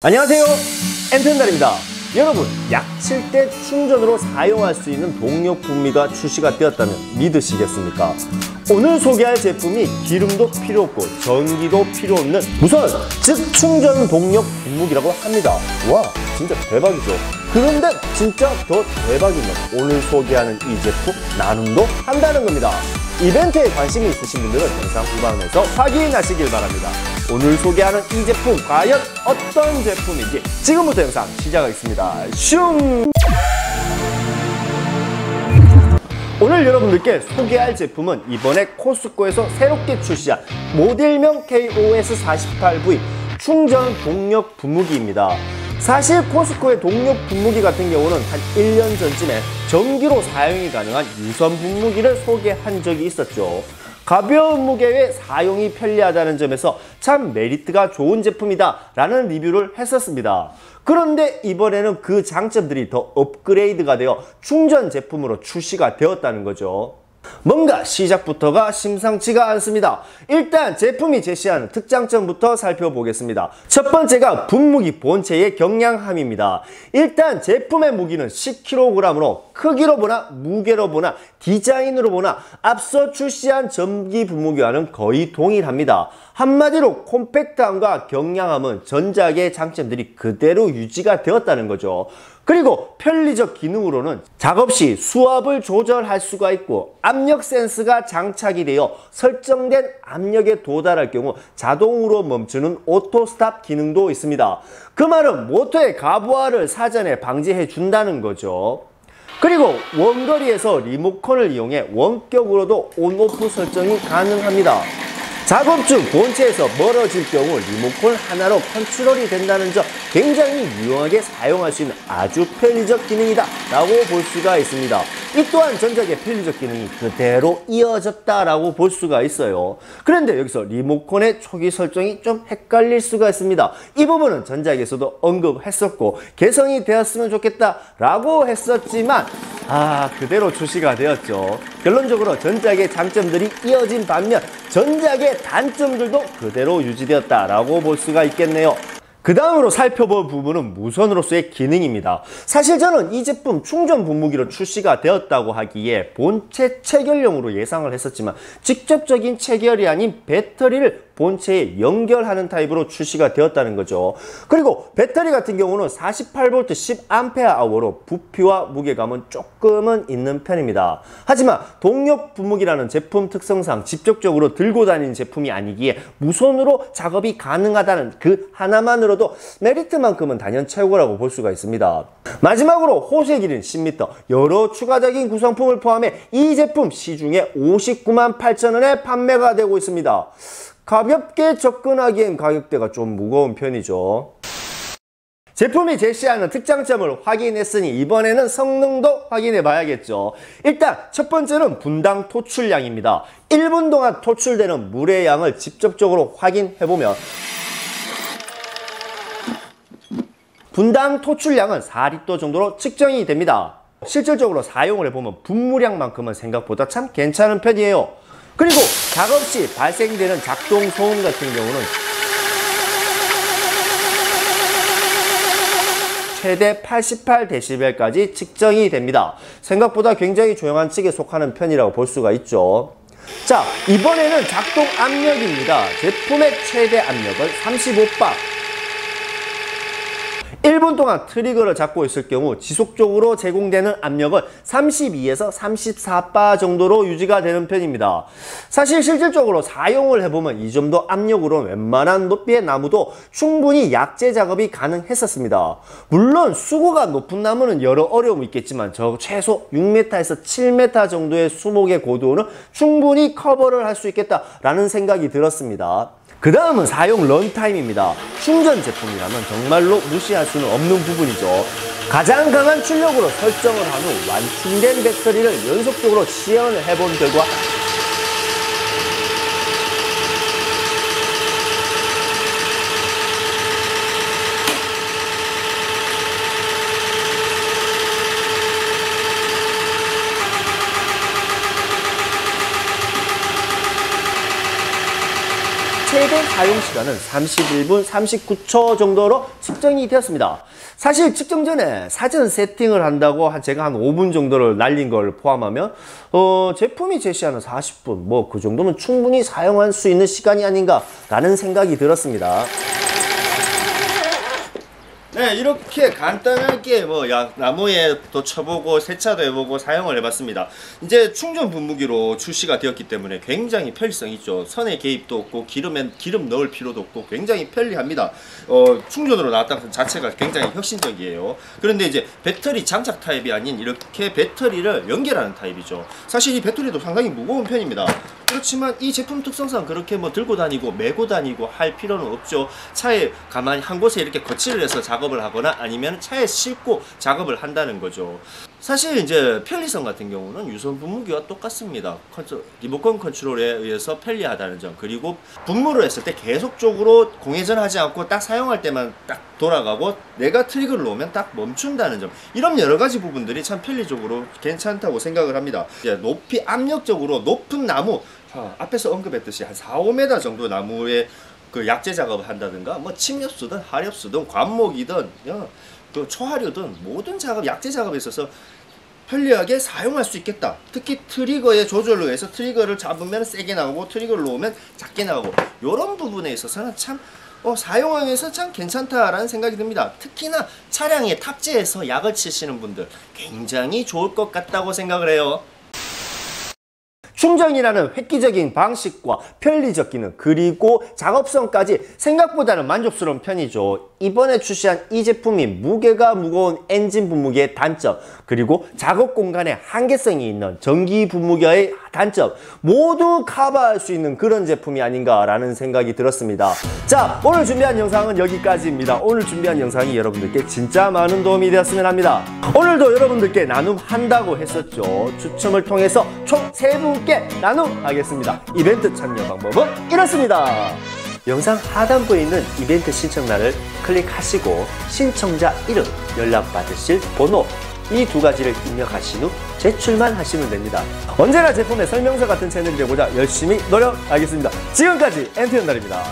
안녕하세요, 엔텐달입니다. 여러분, 약칠 때 충전으로 사용할 수 있는 동력 분무기가 출시가 되었다면 믿으시겠습니까? 오늘 소개할 제품이 기름도 필요 없고 전기도 필요 없는 무선 즉충전 동력 분무기라고 합니다. 와, 진짜 대박이죠. 그런데 진짜 더 대박인 건 오늘 소개하는 이 제품 나눔도 한다는 겁니다. 이벤트에 관심이 있으신 분들은 영상 후반에서 확인하시길 바랍니다. 오늘 소개하는 이 제품 과연 어떤 제품인지 지금부터 영상 시작하겠습니다. 슝! 오늘 여러분들께 소개할 제품은 이번에 코스코에서 새롭게 출시한 모델명 KOS48V 충전 동력 분무기입니다. 사실 코스코의 동력 분무기 같은 경우는 한 1년 전쯤에 전기로 사용이 가능한 유선 분무기를 소개한 적이 있었죠. 가벼운 무게에 사용이 편리하다는 점에서 참 메리트가 좋은 제품이다 라는 리뷰를 했었습니다. 그런데 이번에는 그 장점들이 더 업그레이드가 되어 충전 제품으로 출시가 되었다는 거죠. 뭔가 시작부터가 심상치가 않습니다. 일단 제품이 제시하는 특장점부터 살펴보겠습니다. 첫 번째가 분무기 본체의 경량함입니다. 일단 제품의 무기는 10kg으로 크기로 보나 무게로 보나 디자인으로 보나 앞서 출시한 전기 분무기와는 거의 동일합니다. 한마디로 콤팩트함과 경량함은 전작의 장점들이 그대로 유지가 되었다는 거죠. 그리고 편리적 기능으로는 작업 시 수압을 조절할 수가 있고 압력 센서가 장착이 되어 설정된 압력에 도달할 경우 자동으로 멈추는 오토 스탑 기능도 있습니다. 그 말은 모터의 가부하를 사전에 방지해 준다는 거죠. 그리고 원거리에서 리모컨을 이용해 원격으로도 온오프 설정이 가능합니다. 작업 중 본체에서 멀어질 경우 리모컨 하나로 컨트롤이 된다는 점 굉장히 유용하게 사용할 수 있는 아주 편리적 기능이다 라고 볼 수가 있습니다. 이 또한 전작의 편리적 기능이 그대로 이어졌다 라고 볼 수가 있어요. 그런데 여기서 리모컨의 초기 설정이 좀 헷갈릴 수가 있습니다. 이 부분은 전작에서도 언급했었고 개선이 되었으면 좋겠다 라고 했었지만 그대로 출시가 되었죠. 결론적으로 전작의 장점들이 이어진 반면 전작의 단점들도 그대로 유지되었다라고 볼 수가 있겠네요. 그 다음으로 살펴볼 부분은 무선으로서의 기능입니다. 사실 저는 이 제품 충전 분무기로 출시가 되었다고 하기에 본체 체결용으로 예상을 했었지만 직접적인 체결이 아닌 배터리를 본체에 연결하는 타입으로 출시가 되었다는 거죠. 그리고 배터리 같은 경우는 48V 10Ah 부피와 무게감은 조금은 있는 편입니다. 하지만 동력 분무기라는 제품 특성상 직접적으로 들고 다니는 제품이 아니기에 무선으로 작업이 가능하다는 그 하나만으로도 메리트만큼은 단연 최고라고 볼 수가 있습니다. 마지막으로 호수의 길이는 10m, 여러 추가적인 구성품을 포함해 이 제품 시중에 598,000원에 판매가 되고 있습니다. 가볍게 접근하기엔 가격대가 좀 무거운 편이죠. 제품이 제시하는 특장점을 확인했으니 이번에는 성능도 확인해 봐야겠죠. 일단 첫 번째는 분당 토출량입니다. 1분 동안 토출되는 물의 양을 직접적으로 확인해보면 분당 토출량은 4리터 정도로 측정이 됩니다. 실질적으로 사용을 해보면 분무량만큼은 생각보다 참 괜찮은 편이에요. 그리고 작업 시 발생되는 작동 소음 같은 경우는 최대 88dB까지 측정이 됩니다. 생각보다 굉장히 조용한 측에 속하는 편이라고 볼 수가 있죠. 자, 이번에는 작동 압력입니다. 제품의 최대 압력은 35bar. 1분 동안 트리거를 잡고 있을 경우 지속적으로 제공되는 압력은 32에서 34bar 정도로 유지가 되는 편입니다. 사실 실질적으로 사용을 해보면 이 정도 압력으로 웬만한 높이의 나무도 충분히 약재 작업이 가능했었습니다. 물론 수고가 높은 나무는 여러 어려움이 있겠지만 최소 6m에서 7m 정도의 수목의 고도는 충분히 커버를 할 수 있겠다라는 생각이 들었습니다. 그 다음은 사용 런타임입니다. 충전 제품이라면 정말로 무시할 수는 없는 부분이죠. 가장 강한 출력으로 설정을 한 후 완충된 배터리를 연속적으로 시연을 해본 결과 모든 사용 시간은 31분 39초 정도로 측정이 되었습니다. 사실 측정 전에 사전 세팅을 한다고 제가 한 5분 정도를 날린 걸 포함하면 제품이 제시하는 40분 뭐 그 정도면 충분히 사용할 수 있는 시간이 아닌가 라는 생각이 들었습니다. 네, 이렇게 간단하게 나무에도 쳐보고 세차도 해보고 사용을 해봤습니다. 이제 충전 분무기로 출시가 되었기 때문에 굉장히 편리성 있죠. 선의 개입도 없고 기름 넣을 필요도 없고 굉장히 편리합니다. 충전으로 나왔다는 것 자체가 굉장히 혁신적이에요. 그런데 이제 배터리 장착 타입이 아닌 이렇게 배터리를 연결하는 타입이죠. 사실 이 배터리도 상당히 무거운 편입니다. 그렇지만 이 제품 특성상 그렇게 들고 다니고 메고 다니고 할 필요는 없죠. 차에 가만히 한 곳에 이렇게 거치를 해서 작업을 하거나 아니면 차에 싣고 작업을 한다는 거죠. 사실 이제 편리성 같은 경우는 유선 분무기와 똑같습니다. 리모컨 컨트롤에 의해서 편리하다는 점, 그리고 분무를 했을 때 계속적으로 공회전하지 않고 딱 사용할 때만 딱 돌아가고 내가 트리거를 놓으면 딱 멈춘다는 점, 이런 여러 가지 부분들이 참 편리적으로 괜찮다고 생각을 합니다. 이제 높이 압력적으로 높은 나무, 앞에서 언급했듯이 한 4-5m 정도 나무에 그 약재 작업을 한다든가 뭐 침엽수든 하렵수든 관목이든 그 초하류든 모든 작업, 약재 작업에 있어서 편리하게 사용할 수 있겠다. 특히 트리거의 조절로 해서 트리거를 잡으면 세게 나오고 트리거를 놓으면 작게 나오고, 이런 부분에 있어서는 참 사용하면서 참 괜찮다라는 생각이 듭니다. 특히나 차량에 탑재해서 약을 치시는 분들 굉장히 좋을 것 같다고 생각을 해요. 충전이라는 획기적인 방식과 편리적 기능, 그리고 작업성까지 생각보다는 만족스러운 편이죠. 이번에 출시한 이 제품이 무게가 무거운 엔진 분무기의 단점, 그리고 작업 공간에 한계성이 있는 전기 분무기의 단점 모두 커버할 수 있는 그런 제품이 아닌가라는 생각이 들었습니다. 자, 오늘 준비한 영상은 여기까지입니다. 오늘 준비한 영상이 여러분들께 진짜 많은 도움이 되었으면 합니다. 오늘도 여러분들께 나눔한다고 했었죠. 추첨을 통해서 총 3분께 나눔하겠습니다. 이벤트 참여 방법은 이렇습니다. 영상 하단부에 있는 이벤트 신청란을 클릭하시고 신청자 이름, 연락받으실 번호, 이 2가지를 입력하신 후 제출만 하시면 됩니다. 언제나 제품의 설명서 같은 채널이 되고자 열심히 노력하겠습니다. 지금까지 MT 연달입니다.